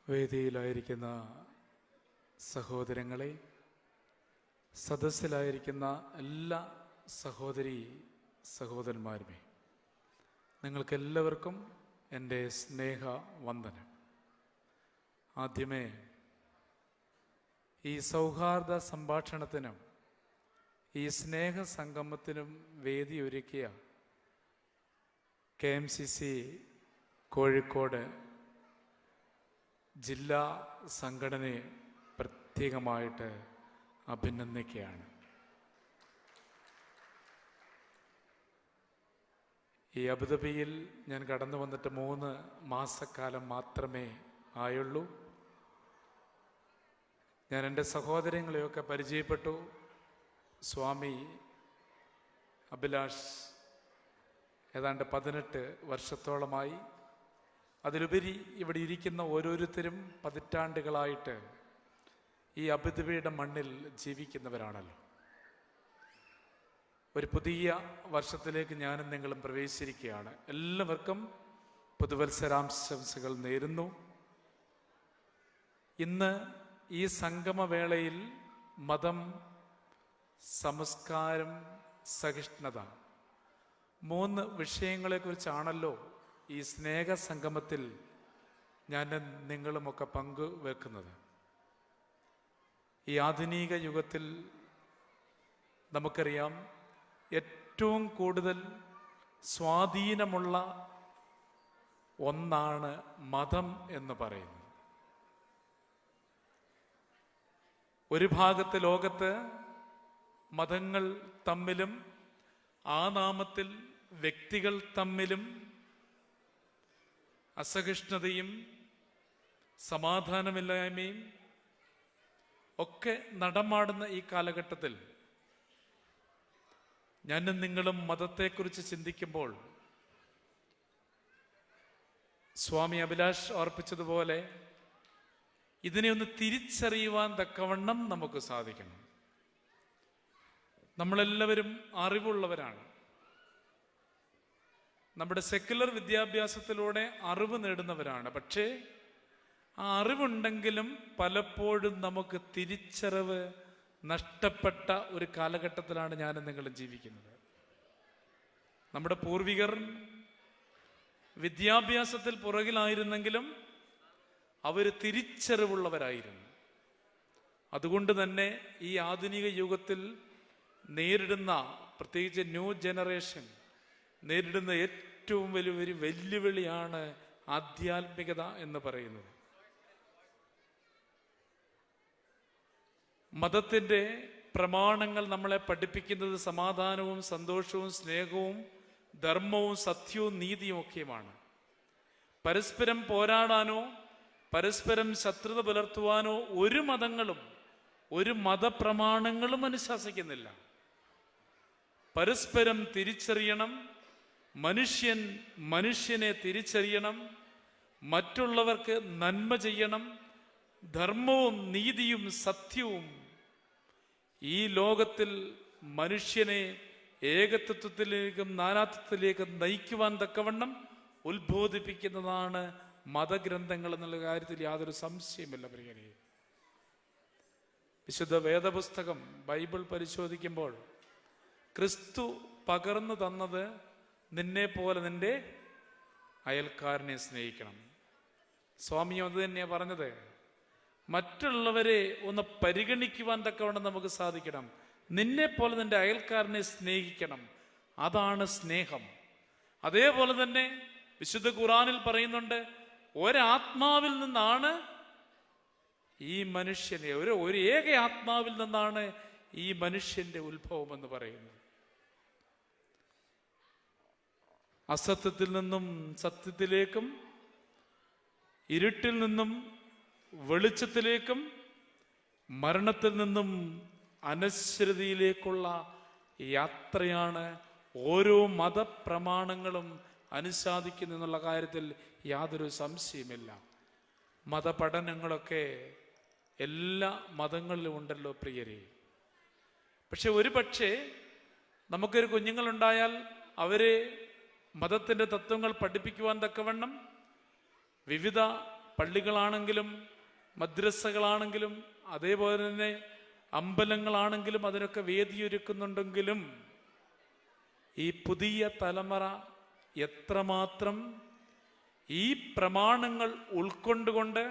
വേദിയിലായിരിക്കുന്ന സഹോദരങ്ങളെ, സദസ്സിലായിരിക്കുന്ന എല്ലാ സഹോദരി സഹോദരന്മാരുമേ, നിങ്ങൾക്കെല്ലാവർക്കും എൻ്റെ സ്നേഹവന്ദനം. ആദ്യമേ ഈ സൗഹാർദ്ദ സംഭാഷണത്തിനും ഈ സ്നേഹസംഗമത്തിനും വേദിയൊരുക്കിയ KMCC കോഴിക്കോട് ജില്ലാ സംഘടനയെ പ്രത്യേകമായിട്ട് അഭിനന്ദിക്കുകയാണ്. ഈ അബുദാബിയിൽ ഞാൻ കടന്നു വന്നിട്ട് 3 മാസക്കാലം മാത്രമേ ആയുള്ളൂ. ഞാൻ എൻ്റെ സഹോദരങ്ങളെയൊക്കെ പരിചയപ്പെട്ടു. സ്വാമി അഭിലാഷ് ഏതാണ്ട് 18 വർഷത്തോളമായി. അതിലുപരി ഇവിടെ ഇരിക്കുന്ന ഓരോരുത്തരും പതിറ്റാണ്ടുകളായിട്ട് ഈ അബുദാബിയുടെ മണ്ണിൽ ജീവിക്കുന്നവരാണല്ലോ. ഒരു പുതിയ വർഷത്തിലേക്ക് ഞാനും നിങ്ങളും പ്രവേശിച്ചിരിക്കുകയാണ്. എല്ലാവർക്കും പുതുവത്സരാംശംസകൾ നേരുന്നു. ഇന്ന് ഈ സംഗമവേളയിൽ മതം, സംസ്കാരം, സഹിഷ്ണുത 3 വിഷയങ്ങളെക്കുറിച്ചാണല്ലോ ഈ സ്നേഹസംഗമത്തിൽ ഞാൻ നിങ്ങളുമൊക്കെ പങ്കുവെക്കുന്നത്. ഈ ആധുനിക യുഗത്തിൽ നമുക്കറിയാം, ഏറ്റവും കൂടുതൽ സ്വാധീനമുള്ള ഒന്നാണ് മതം എന്ന് പറയുന്നത്. ഒരു ഭാഗത്ത് ലോകത്ത് മതങ്ങൾ തമ്മിലും ആ നാമത്തിൽ വ്യക്തികൾ തമ്മിലും അസഹിഷ്ണുതയും സമാധാനമില്ലായ്മയും ഒക്കെ നടമാടുന്ന ഈ കാലഘട്ടത്തിൽ ഞാനും നിങ്ങളും മതത്തെക്കുറിച്ച് ചിന്തിക്കുമ്പോൾ സ്വാമി അഭിലാഷ് ഓർപ്പിച്ചതുപോലെ ഇതിനെ ഒന്ന് തിരിച്ചറിയുവാൻ തക്കവണ്ണം നമുക്ക് സാധിക്കണം. നമ്മളെല്ലാവരും അറിവുള്ളവരാണ്. നമ്മുടെ സെക്യുലർ വിദ്യാഭ്യാസത്തിലൂടെ അറിവ് നേടുന്നവരാണ്. പക്ഷേ ആ അറിവുണ്ടെങ്കിലും പലപ്പോഴും നമുക്ക് തിരിച്ചറിവ് നഷ്ടപ്പെട്ട ഒരു കാലഘട്ടത്തിലാണ് ഞാനും നിങ്ങളും ജീവിക്കുന്നത്. നമ്മുടെ പൂർവികർ വിദ്യാഭ്യാസത്തിൽ പുറകിലായിരുന്നെങ്കിലും അവർ തിരിച്ചറിവുള്ളവരായിരുന്നു. അതുകൊണ്ട് തന്നെ ഈ ആധുനിക യുഗത്തിൽ നേരിടുന്ന, പ്രത്യേകിച്ച് ന്യൂ ജനറേഷൻ നേരിടുന്ന ഏറ്റവും വലിയൊരു വെല്ലുവിളിയാണ് ആധ്യാത്മികത എന്ന് പറയുന്നത്. മതത്തിൻ്റെ പ്രമാണങ്ങൾ നമ്മളെ പഠിപ്പിക്കുന്നത് സമാധാനവും സന്തോഷവും സ്നേഹവും ധർമ്മവും സത്യവും നീതിയും ഒക്കെയുമാണ്. പരസ്പരം പോരാടാനോ പരസ്പരം ശത്രുത പുലർത്തുവാനോ ഒരു മതങ്ങളും ഒരു മതപ്രമാണങ്ങളും അനുശാസിക്കുന്നില്ല. പരസ്പരം തിരിച്ചറിയണം, മനുഷ്യൻ മനുഷ്യനെ തിരിച്ചറിയണം, മറ്റുള്ളവർക്ക് നന്മ ചെയ്യണം, ധർമ്മവും നീതിയും സത്യവും ഈ ലോകത്തിൽ മനുഷ്യനെ ഏകത്വത്തിലേക്കും നാനാത്വത്തിലേക്കും നയിക്കുവാൻ തക്കവണ്ണം ഉത്ബോധിപ്പിക്കുന്നതാണ് മതഗ്രന്ഥങ്ങൾ എന്നുള്ള കാര്യത്തിൽ യാതൊരു സംശയമില്ല. പ്രിയരെ, വിശുദ്ധ വേദപുസ്തകം ബൈബിൾ പരിശോധിക്കുമ്പോൾ ക്രിസ്തു പകർന്നു തന്നത് നിന്നെ പോലെ നിന്റെ അയൽക്കാരനെ സ്നേഹിക്കണം. സ്വാമിയും അത് തന്നെയാണ് പറഞ്ഞത്. മറ്റുള്ളവരെ ഒന്ന് പരിഗണിക്കുവാൻ തക്കവണ്ണം നമുക്ക് സാധിക്കണം. നിന്നെ പോലെ നിന്റെ അയൽക്കാരനെ സ്നേഹിക്കണം. അതാണ് സ്നേഹം. അതേപോലെ തന്നെ വിശുദ്ധ ഖുർആനിൽ പറയുന്നുണ്ട്, ഒരാത്മാവിൽ നിന്നാണ് ഈ മനുഷ്യനെ, ഒരു ഏക ആത്മാവിൽ നിന്നാണ് ഈ മനുഷ്യന്റെ ഉത്ഭവം എന്ന് പറയുന്നത്. അസത്യത്തിൽ നിന്നും സത്യത്തിലേക്കും, ഇരുട്ടിൽ നിന്നും വെളിച്ചത്തിലേക്കും, മരണത്തിൽ നിന്നും അനശ്വരതയിലേക്കുള്ള യാത്രയാണ് ഓരോ മതപ്രമാണങ്ങളും അനുസാദിക്കുന്നു എന്നുള്ള കാര്യത്തിൽ യാതൊരു സംശയമില്ല. മതപഠനങ്ങളൊക്കെ എല്ലാ മതങ്ങളിലും ഉണ്ടല്ലോ പ്രിയരെ. പക്ഷെ ഒരു പക്ഷേ നമുക്കൊരു കുഞ്ഞുങ്ങളുണ്ടായാൽ അവരെ മതത്തിൻ്റെ തത്വങ്ങൾ പഠിപ്പിക്കുവാൻ തക്കവണ്ണം വിവിധ പള്ളികളാണെങ്കിലും മദ്രസകളാണെങ്കിലും അതേപോലെ തന്നെ അമ്പലങ്ങളാണെങ്കിലും അതിനൊക്കെ വേദിയൊരുക്കുന്നുണ്ടെങ്കിലും ഈ പുതിയ തലമുറ എത്രമാത്രം ഈ പ്രമാണങ്ങൾ ഉൾക്കൊണ്ടുകൊണ്ട്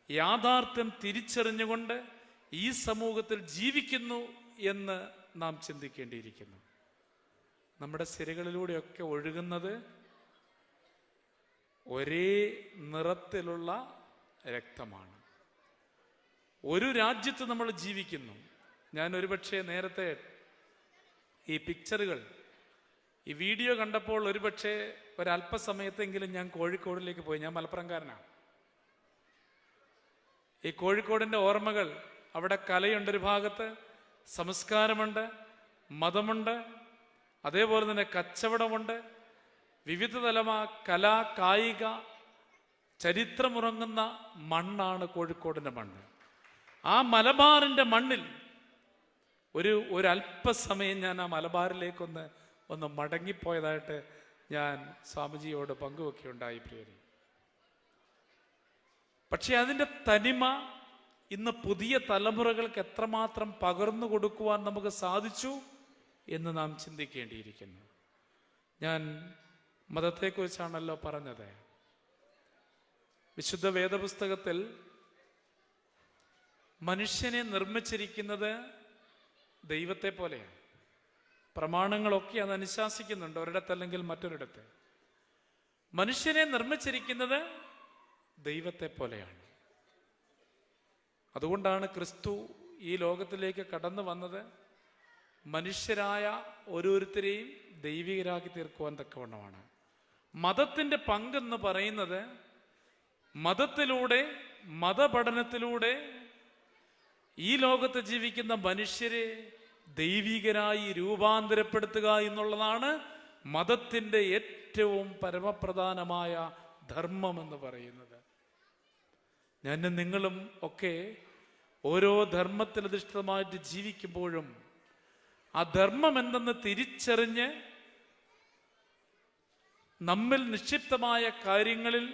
യാഥാർത്ഥ്യം തിരിച്ചറിഞ്ഞുകൊണ്ട് ഈ സമൂഹത്തിൽ ജീവിക്കുന്നു എന്ന് നാം ചിന്തിക്കേണ്ടിയിരിക്കുന്നു. നമ്മുടെ സിരകളിലൂടെയൊക്കെ ഒഴുകുന്നത് ഒരേ നിറത്തിലുള്ള രക്തമാണ്. ഒരു രാജ്യത്ത് നമ്മൾ ജീവിക്കുന്നു. ഞാൻ ഒരുപക്ഷെ നേരത്തെ ഈ പിക്ചറുകൾ, ഈ വീഡിയോ കണ്ടപ്പോൾ ഒരുപക്ഷെ ഒരല്പസമയത്തെങ്കിലും ഞാൻ കോഴിക്കോടിലേക്ക് പോയി. ഞാൻ മലപ്പുറംകാരനാണ്. ഈ കോഴിക്കോടിൻ്റെ ഓർമ്മകൾ, അവിടെ കലയുണ്ടൊരു ഭാഗത്ത്, സംസ്കാരമുണ്ട്, മതമുണ്ട്, അതേപോലെ തന്നെ കച്ചവടമുണ്ട്, വിവിധ തലമാ കലാ കായിക ചരിത്രമുറങ്ങുന്ന മണ്ണാണ് കോഴിക്കോടിൻ്റെ മണ്ണ്. ആ മലബാറിൻ്റെ മണ്ണിൽ ഒരല്പസമയം ഞാൻ ആ മലബാറിലേക്കൊന്ന് മടങ്ങിപ്പോയതായിട്ട് ഞാൻ സ്വാമിജിയോട് പങ്കുവെക്കുകയുണ്ടായി പ്രിയരെ. പക്ഷെ അതിൻ്റെ തനിമ ഇന്ന് പുതിയ തലമുറകൾക്ക് എത്രമാത്രം പകർന്നു കൊടുക്കുവാൻ നമുക്ക് സാധിച്ചു എന്ന് നാം ചിന്തിക്കേണ്ടിയിരിക്കുന്നു. ഞാൻ മതത്തെക്കുറിച്ചാണല്ലോ പറഞ്ഞത്. വിശുദ്ധ വേദപുസ്തകത്തിൽ മനുഷ്യനെ നിർമ്മിച്ചിരിക്കുന്നത് ദൈവത്തെ പോലെയാണ്. പ്രമാണങ്ങളൊക്കെ അത് അനുശാസിക്കുന്നുണ്ട്, ഒരിടത്തല്ലെങ്കിൽ മറ്റൊരിടത്ത്. മനുഷ്യനെ നിർമ്മിച്ചിരിക്കുന്നത് ദൈവത്തെ പോലെയാണ്. അതുകൊണ്ടാണ് ക്രിസ്തു ഈ ലോകത്തിലേക്ക് കടന്നു വന്നത്, മനുഷ്യരായ ഓരോരുത്തരെയും ദൈവികരാക്കി തീർക്കുവാൻ തക്കവണ്ണമാണ്. മതത്തിൻ്റെ പങ്കെന്ന് പറയുന്നത് മതത്തിലൂടെ, മതപഠനത്തിലൂടെ ഈ ലോകത്ത് ജീവിക്കുന്ന മനുഷ്യരെ ദൈവികരായി രൂപാന്തരപ്പെടുത്തുക എന്നുള്ളതാണ് മതത്തിൻ്റെ ഏറ്റവും പരമപ്രധാനമായ ധർമ്മം എന്ന് പറയുന്നത്. ഞാനും നിങ്ങളും ഒക്കെ ഓരോ ധർമ്മത്തിലധിഷ്ഠിതമായിട്ട് ജീവിക്കുമ്പോഴും ആ ധർമ്മം എന്തെന്ന് തിരിച്ചറിഞ്ഞ് നമ്മിൽ നിക്ഷിപ്തമായ കാര്യങ്ങളിൽ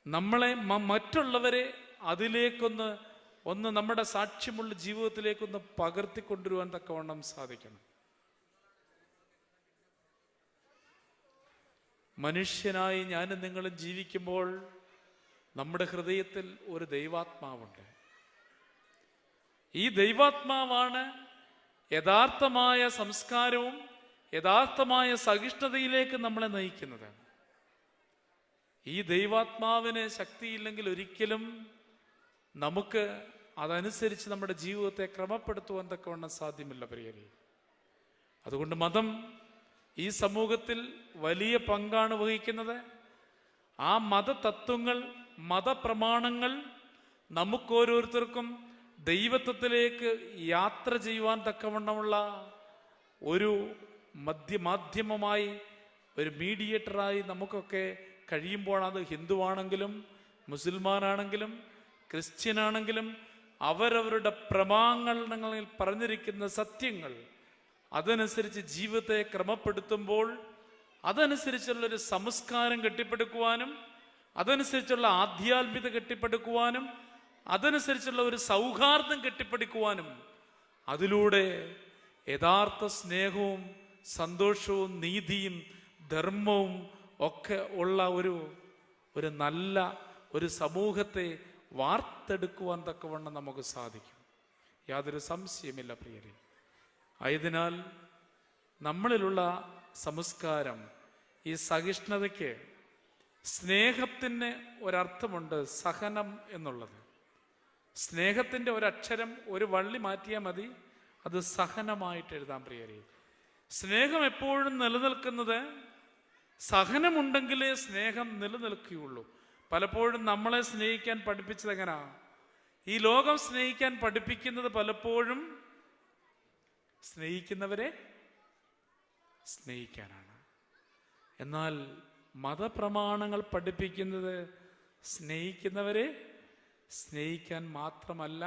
നമ്മളെ മറ്റുള്ളവരെ അതിലേക്കൊന്ന് നമ്മുടെ സാക്ഷ്യമുള്ള ജീവിതത്തിലേക്കൊന്ന് പകർത്തിക്കൊണ്ടുവരുവാൻ തക്കവണ്ണം സാധിക്കണം. മനുഷ്യനായി ഞാനും നിങ്ങളും ജീവിക്കുമ്പോൾ നമ്മുടെ ഹൃദയത്തിൽ ഒരു ദൈവാത്മാവുണ്ട്. ഈ ദൈവാത്മാവാണ് യഥാർത്ഥമായ സംസ്കാരവും യഥാർത്ഥമായ സഹിഷ്ണുതയിലേക്ക് നമ്മളെ നയിക്കുന്നത്. ഈ ദൈവാത്മാവിന് ശക്തിയില്ലെങ്കിൽ ഒരിക്കലും നമുക്ക് അതനുസരിച്ച് നമ്മുടെ ജീവിതത്തെ ക്രമപ്പെടുത്തുവാൻ തക്കവണ്ണം സാധ്യമല്ല പ്രിയരെ. അതുകൊണ്ട് മതം ഈ സമൂഹത്തിൽ വലിയ പങ്കാണ് വഹിക്കുന്നത്. ആ മതതത്വങ്ങൾ, മതപ്രമാണങ്ങൾ നമുക്കോരോരുത്തർക്കും ദൈവത്വത്തിലേക്ക് യാത്ര ചെയ്യുവാൻ തക്കവണ്ണമുള്ള ഒരു മാധ്യമമായി, ഒരു മീഡിയേറ്ററായി നമുക്കൊക്കെ കഴിയുമ്പോൾ, അത് ഹിന്ദുവാണെങ്കിലും മുസൽമാനാണെങ്കിലും ക്രിസ്ത്യനാണെങ്കിലും അവരവരുടെ പ്രമാണങ്ങളിൽ പറഞ്ഞിരിക്കുന്ന സത്യങ്ങൾ അതനുസരിച്ച് ജീവിതത്തെ ക്രമപ്പെടുത്തുമ്പോൾ അതനുസരിച്ചുള്ളൊരു സംസ്കാരം കെട്ടിപ്പടുക്കുവാനും അതനുസരിച്ചുള്ള ആധ്യാത്മികത കെട്ടിപ്പടുക്കുവാനും അതനുസരിച്ചുള്ള ഒരു സൗഹാർദ്ദം കെട്ടിപ്പടുക്കുവാനും അതിലൂടെ യഥാർത്ഥ സ്നേഹവും സന്തോഷവും നീതിയും ധർമ്മവും ഒക്കെ ഉള്ള ഒരു നല്ല ഒരു സമൂഹത്തെ വാർത്തെടുക്കുവാൻ തക്കവണ്ണം നമുക്ക് സാധിക്കും. യാതൊരു സംശയമില്ല പ്രിയരെ. ആയതിനാൽ നമ്മളിലുള്ള സംസ്കാരം, ഈ സഹിഷ്ണുതയ്ക്ക്, സ്നേഹത്തിന് ഒരർത്ഥമുണ്ട്, സഹനം എന്നുള്ളത്. സ്നേഹത്തിൻ്റെ ഒരക്ഷരം, ഒരു വള്ളി മാറ്റിയാൽ മതി, അത് സഹനമായിട്ട് എഴുതാം പ്രിയരെ. സ്നേഹം എപ്പോഴും നിലനിൽക്കുന്നത്, സഹനമുണ്ടെങ്കിലേ സ്നേഹം നിലനിൽക്കുകയുള്ളൂ. പലപ്പോഴും നമ്മളെ സ്നേഹിക്കാൻ പഠിപ്പിച്ചത് എങ്ങനാ? ഈ ലോകം സ്നേഹിക്കാൻ പഠിപ്പിക്കുന്നത് പലപ്പോഴും സ്നേഹിക്കുന്നവരെ സ്നേഹിക്കാനാണ്. എന്നാൽ മതപ്രമാണങ്ങൾ പഠിപ്പിക്കുന്നത് സ്നേഹിക്കുന്നവരെ സ്നേഹിക്കാൻ മാത്രമല്ല,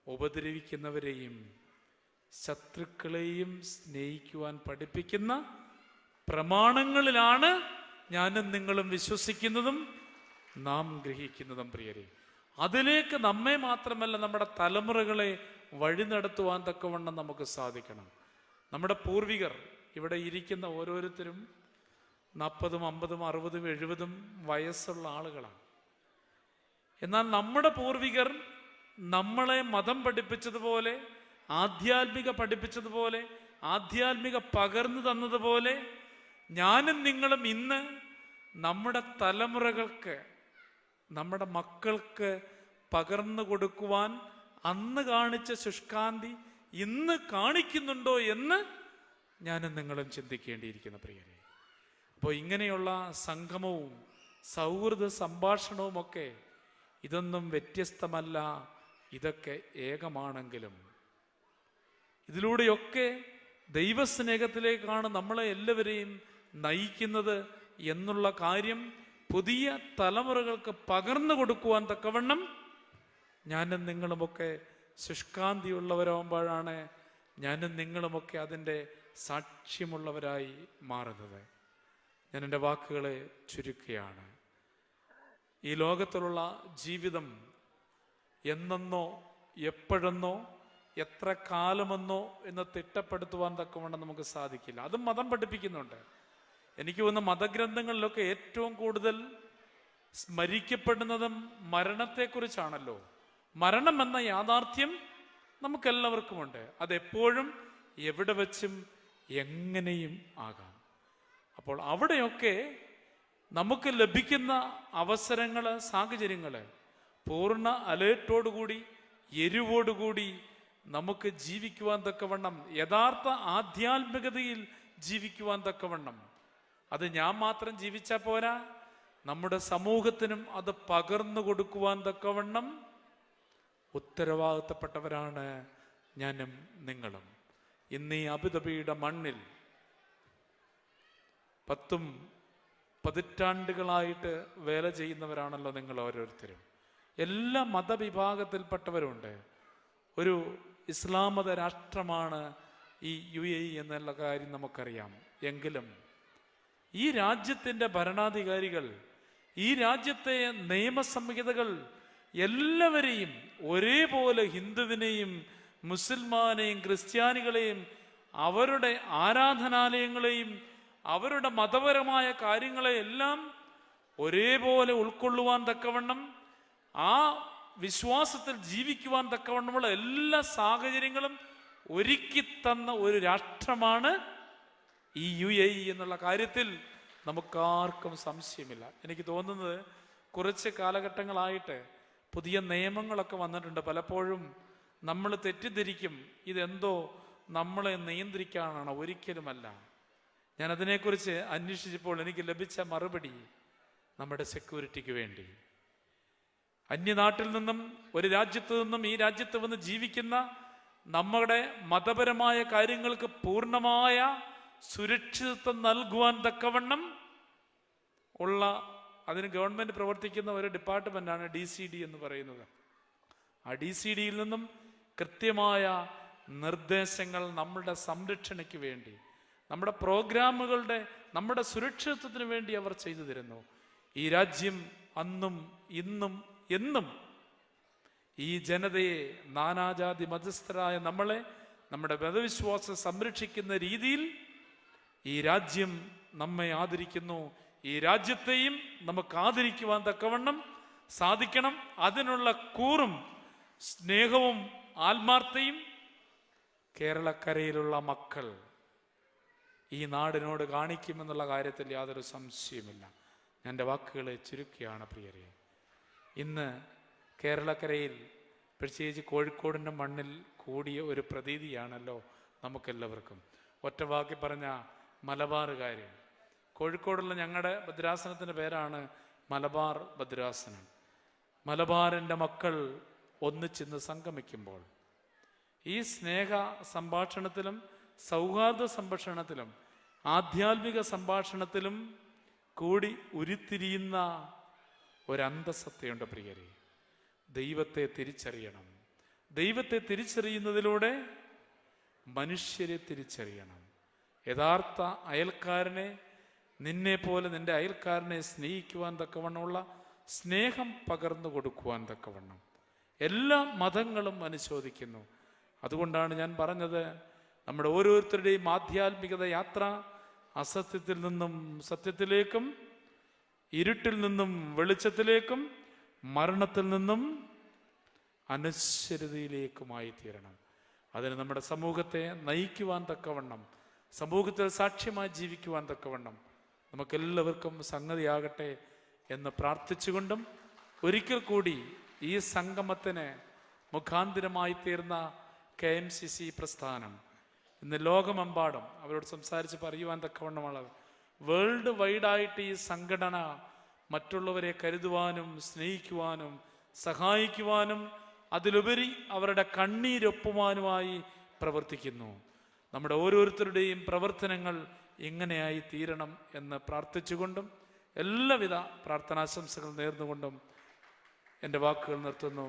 ഉപദ്രവിക്കുന്നവരെയും ശത്രുക്കളെയും സ്നേഹിക്കുവാൻ പഠിപ്പിക്കുന്ന പ്രമാണങ്ങളിലാണ് ഞാനും നിങ്ങളും വിശ്വസിക്കുന്നതും നാം ഗ്രഹിക്കുന്നതും പ്രിയരെ. അതിലേക്ക് നമ്മെ മാത്രമല്ല നമ്മുടെ തലമുറകളെ വഴി നടത്തുവാൻ തക്കവണ്ണം നമുക്ക് സാധിക്കണം. നമ്മുടെ പൂർവികർ ഇവിടെ ഇരിക്കുന്ന ഓരോരുത്തരും 40, 50, 60, 70 വയസ്സുള്ള ആളുകളാണ്. എന്നാൽ നമ്മുടെ പൂർവികർ നമ്മളെ മതം പഠിപ്പിച്ചതുപോലെ, ആധ്യാത്മിക പഠിപ്പിച്ചതുപോലെ, ആധ്യാത്മിക പകർന്നു തന്നതുപോലെ ഞാനും നിങ്ങളും ഇന്ന് നമ്മുടെ തലമുറകൾക്ക്, നമ്മുടെ മക്കൾക്ക് പകർന്നു കൊടുക്കുവാൻ അന്ന് കാണിച്ച ശുഷ്കാന്തി ഇന്ന് കാണിക്കുന്നുണ്ടോ എന്ന് ഞാനും നിങ്ങളും ചിന്തിക്കേണ്ടിയിരിക്കുന്ന പ്രിയരെ. അപ്പോൾ ഇങ്ങനെയുള്ള സംഗമവും സൗഹൃദ സംഭാഷണവുമൊക്കെ ഇതൊന്നും വ്യത്യസ്തമല്ല, ഇതൊക്കെ ഏകമാണെങ്കിലും ഇതിലൂടെയൊക്കെ ദൈവസ്നേഹത്തിലേക്കാണ് നമ്മളെ എല്ലാവരെയും നയിക്കുന്നത് എന്നുള്ള കാര്യം പുതിയ തലമുറകൾക്ക് പകർന്നു കൊടുക്കുവാൻ തക്കവണ്ണം ഞാനും നിങ്ങളുമൊക്കെ ശുഷ്കാന്തിയുള്ളവരാകുമ്പോഴാണ് ഞാനും നിങ്ങളുമൊക്കെ അതിൻ്റെ സാക്ഷ്യമുള്ളവരായി മാറുന്നത്. ഞാൻ എൻ്റെ വാക്കുകളെ ചുരുക്കുകയാണ്. ഈ ലോകത്തിലുള്ള ജീവിതം എന്നെന്നോ എപ്പോഴെന്നോ എത്ര കാലമെന്നോ എന്ന് തിട്ടപ്പെടുത്തുവാൻ തക്കവണ്ണം നമുക്ക് സാധിക്കില്ല. അതും മതം പഠിപ്പിക്കുന്നുണ്ട്. എനിക്ക് തോന്നുന്ന മതഗ്രന്ഥങ്ങളിലൊക്കെ ഏറ്റവും കൂടുതൽ സ്മരിക്കപ്പെടുന്നതും മരണത്തെക്കുറിച്ചാണല്ലോ. മരണം എന്ന യാഥാർത്ഥ്യം നമുക്കെല്ലാവർക്കുമുണ്ട്. അതെപ്പോഴും എവിടെ വെച്ചും എങ്ങനെയും ആകാം. അപ്പോൾ അവിടെയൊക്കെ നമുക്ക് ലഭിക്കുന്ന അവസരങ്ങൾ, സാഹചര്യങ്ങൾ പൂർണ്ണ അലേർട്ടോടുകൂടി, എരിവോടുകൂടി നമുക്ക് ജീവിക്കുവാൻ തക്കവണ്ണം, യഥാർത്ഥ ആധ്യാത്മികതയിൽ ജീവിക്കുവാൻ തക്കവണ്ണം, അത് ഞാൻ മാത്രം ജീവിച്ചാൽ പോരാ, നമ്മുടെ സമൂഹത്തിനും അത് പകർന്നു കൊടുക്കുവാൻ തക്കവണ്ണം ഉത്തരവാദിത്തപ്പെട്ടവരാണ് ഞാനും നിങ്ങളും. ഇന്ന് ഈ അബുദാബിയുടെ മണ്ണിൽ 10 പതിറ്റാണ്ടുകളായിട്ട് വേല ചെയ്യുന്നവരാണല്ലോ നിങ്ങൾ ഓരോരുത്തരും. എല്ലാ മതവിഭാഗത്തിൽപ്പെട്ടവരുണ്ട്. ഒരു ഇസ്ലാം മത രാഷ്ട്രമാണ് ഈ UAE എന്നുള്ള കാര്യം നമുക്കറിയാം. എങ്കിലും ഈ രാജ്യത്തിൻ്റെ ഭരണാധികാരികൾ, ഈ രാജ്യത്തെ നിയമസംഹിതകൾ എല്ലാവരെയും ഒരേപോലെ, ഹിന്ദുവിനെയും മുസൽമാനെയും ക്രിസ്ത്യാനികളെയും അവരുടെ ആരാധനാലയങ്ങളെയും അവരുടെ മതപരമായ കാര്യങ്ങളെയെല്ലാം ഒരേപോലെ ഉൾക്കൊള്ളുവാൻ തക്കവണ്ണം, ആ വിശ്വാസത്തിൽ ജീവിക്കുവാൻ തക്കവണ്ണമുള്ള എല്ലാ സാഹചര്യങ്ങളും ഒരുക്കി തന്ന ഒരു രാഷ്ട്രമാണ് ഈ UAE എന്നുള്ള കാര്യത്തിൽ നമുക്കാർക്കും സംശയമില്ല. എനിക്ക് തോന്നുന്നത് കുറച്ച് കാലഘട്ടങ്ങളായിട്ട് പുതിയ നിയമങ്ങളൊക്കെ വന്നിട്ടുണ്ട്. പലപ്പോഴും നമ്മൾ തെറ്റിദ്ധരിക്കും ഇതെന്തോ നമ്മളെ നിയന്ത്രിക്കാനാണ്. ഒരിക്കലുമല്ല. ഞാൻ അതിനെക്കുറിച്ച് അന്വേഷിച്ചപ്പോൾ എനിക്ക് ലഭിച്ച മറുപടി നമ്മുടെ സെക്യൂരിറ്റിക്ക് വേണ്ടി, അന്യനാട്ടിൽ നിന്നും ഒരു രാജ്യത്ത് നിന്നും ഈ രാജ്യത്ത് വന്ന് ജീവിക്കുന്ന നമ്മുടെ മതപരമായ കാര്യങ്ങൾക്ക് പൂർണ്ണമായ സുരക്ഷിതത്വം നൽകുവാൻ തക്കവണ്ണം ഉള്ള, അതിന് ഗവൺമെന്റ് പ്രവർത്തിക്കുന്ന ഒരു ഡിപ്പാർട്ട്മെന്റാണ് DCD എന്ന് പറയുന്നത്. ആ DCDയിൽ നിന്നും കൃത്യമായ നിർദ്ദേശങ്ങൾ നമ്മളുടെ സംരക്ഷണയ്ക്ക് വേണ്ടി, നമ്മുടെ പ്രോഗ്രാമുകളുടെ, നമ്മുടെ സുരക്ഷിതത്വത്തിന് വേണ്ടി അവർ ചെയ്തു തരുന്നു. ഈ രാജ്യം അന്നും ഇന്നും എന്നും ഈ ജനതയെ, നാനാജാതി മതസ്ഥരായ നമ്മളെ, നമ്മുടെ മതവിശ്വാസം സംരക്ഷിക്കുന്ന രീതിയിൽ ഈ രാജ്യം നമ്മെ ആദരിക്കുന്നു. ഈ രാജ്യത്തെയും നമുക്ക് ആദരിക്കുവാൻ തക്കവണ്ണം സാധിക്കണം. അതിനുള്ള കൂറും സ്നേഹവും ആത്മാർത്ഥതയും കേരളക്കരയിലുള്ള മക്കൾ ഈ നാടിനോട് കാണിക്കുമെന്നുള്ള കാര്യത്തിൽ യാതൊരു സംശയമില്ല. ഞാൻ എൻ്റെ വാക്കുകളെ ചുരുക്കുകയാണ് പ്രിയരെ. ഇന്ന് കേരളക്കരയിൽ, പ്രത്യേകിച്ച് കോഴിക്കോടിൻ്റെ മണ്ണിൽ കൂടിയ ഒരു പ്രതീതിയാണല്ലോ നമുക്കെല്ലാവർക്കും. ഒറ്റവാക്കി പറഞ്ഞ മലബാറുകാർ. കോഴിക്കോടുള്ള ഞങ്ങളുടെ ഭദ്രാസനത്തിൻ്റെ പേരാണ് മലബാർ ഭദ്രാസനം. മലബാറിൻ്റെ മക്കൾ ഒന്നിച്ചിന്ന് സംഗമിക്കുമ്പോൾ ഈ സ്നേഹ സംഭാഷണത്തിലും സൗഹാർദ്ദ സംഭാഷണത്തിലും ആധ്യാത്മിക സംഭാഷണത്തിലും കൂടി ഉരുത്തിരിയുന്ന ഒരന്തസത്തയുണ്ട് പ്രിയരെ. ദൈവത്തെ തിരിച്ചറിയണം. ദൈവത്തെ തിരിച്ചറിയുന്നതിലൂടെ മനുഷ്യരെ തിരിച്ചറിയണം. യഥാർത്ഥ അയൽക്കാരനെ, നിന്നെ പോലെ നിന്റെ അയൽക്കാരനെ സ്നേഹിക്കുവാൻ തക്കവണ്ണമുള്ള സ്നേഹം പകർന്നു കൊടുക്കുവാൻ തക്കവണ്ണം എല്ലാ മതങ്ങളും അനുശോദിക്കുന്നു. അതുകൊണ്ടാണ് ഞാൻ പറഞ്ഞത്, നമ്മുടെ ഓരോരുത്തരുടെയും ആധ്യാത്മികത യാത്ര അസത്യത്തിൽ നിന്നും സത്യത്തിലേക്കും, ഇരുട്ടിൽ നിന്നും വെളിച്ചത്തിലേക്കും, മരണത്തിൽ നിന്നും അനശ്വരതയിലേക്കുമായി തീരണം. അതിന് നമ്മുടെ സമൂഹത്തെ നയിക്കുവാൻ തക്കവണ്ണം, സമൂഹത്തിൽ സാക്ഷ്യമായി ജീവിക്കുവാൻ തക്കവണ്ണം നമുക്കെല്ലാവർക്കും സംഗതിയാകട്ടെ എന്ന് പ്രാർത്ഥിച്ചുകൊണ്ടും, ഒരിക്കൽ കൂടി ഈ സംഗമത്തിന് മുഖാന്തിരമായി തീർന്ന KMCC പ്രസ്ഥാനം ഇന്ന് ലോകമെമ്പാടും അവരോട് സംസാരിച്ച് പറയുവാൻ തക്കവണ്ണമാണ്, വേൾഡ് വൈഡായിട്ട് ഈ സംഘടന മറ്റുള്ളവരെ കരുതുവാനും സ്നേഹിക്കുവാനും സഹായിക്കുവാനും അതിലുപരി അവരുടെ കണ്ണീരൊപ്പുവാനുമായി പ്രവർത്തിക്കുന്നു. നമ്മുടെ ഓരോരുത്തരുടെയും പ്രവർത്തനങ്ങൾ ഇങ്ങനെയായി തീരണം എന്ന് പ്രാർത്ഥിച്ചുകൊണ്ടും എല്ലാവിധ പ്രാർത്ഥനാശംസകൾ നേർന്നുകൊണ്ടും എൻ്റെ വാക്കുകൾ നിർത്തുന്നു.